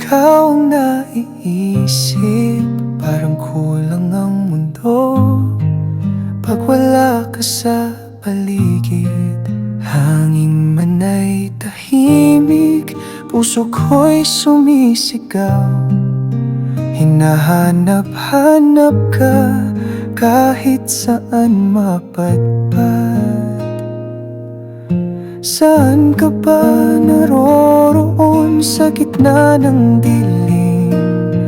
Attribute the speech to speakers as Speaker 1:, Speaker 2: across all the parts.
Speaker 1: ikaw ang naiisip. Parang kulang ang mundo pag wala ka sa paligid. Hangin man ay tahimik, puso ko'y sumisigaw. Hinahanap-hanap ka kahit saan mapadpad. Saan ka ba naroroon sa gitna ng dilim?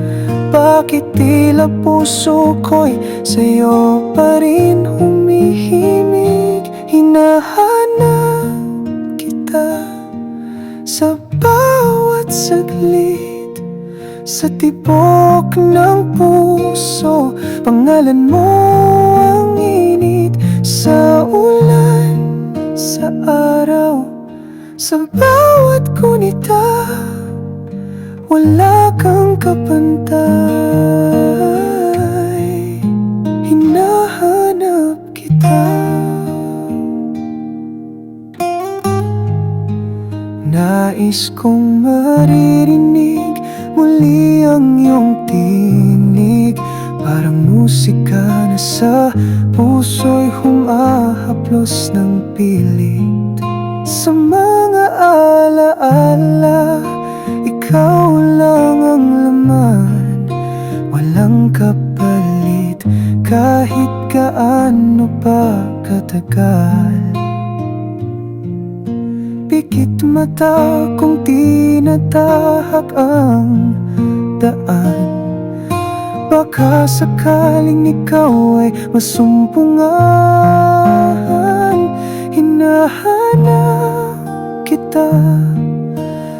Speaker 1: Bakit tila puso ko'y sa'yo pa rin humihimig? Hinahanap kita sa bawat saglit, sa tibok ng puso. Pangalan mo ang init sa ulan, sa araw, sa bawat gunita. Wala kang kapantay, hinahanap kita. Nais kong maririnig muli ang iyong tinig. Parang musika na sa puso'y humahaplos ng pilit. Sa mga alaala, ikaw lang ang laman, walang kapalit kahit gaano pa katagal. Pikit mata kung tinatahak ang daan, baka sakaling ikaw ay masumpungan. Hinahanap kita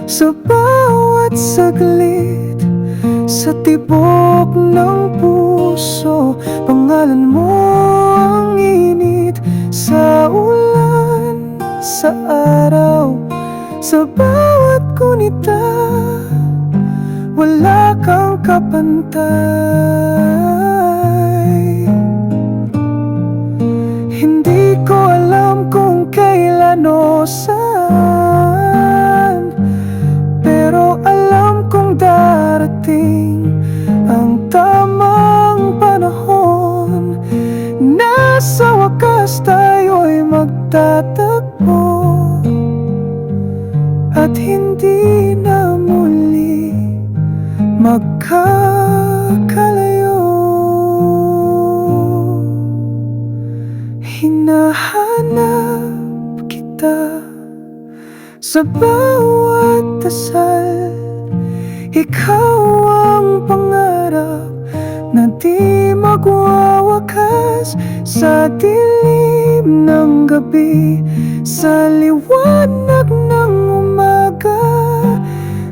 Speaker 1: sa bawat saglit, sa tibok ng puso. Pangalan mo ang init sa ulan, sa araw, sa bawat gunita. Wala kang kapantay. Hindi ko alam kung kailan o saan, pero alam kong darating ang tamang panahon na sa wakas tayo'y magtatagpo at hindi na muli magkakalayo. Hinahanap kita sa bawat dasal. Ikaw ang pangarap na di magwawakas. Sa dilim ng gabi, sa liwanag ng umaga,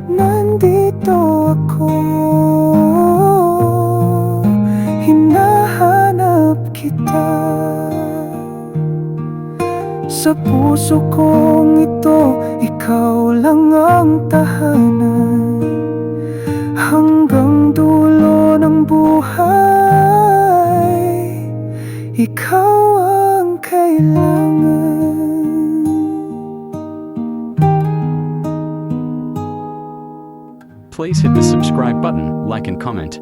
Speaker 1: nandito ako. Hinahanap kita. Sa puso kong ito, ikaw lang ang tahanan. Hanggang dulo ng buhay, ikaw ang kailangan.
Speaker 2: Please hit the subscribe button, like and comment.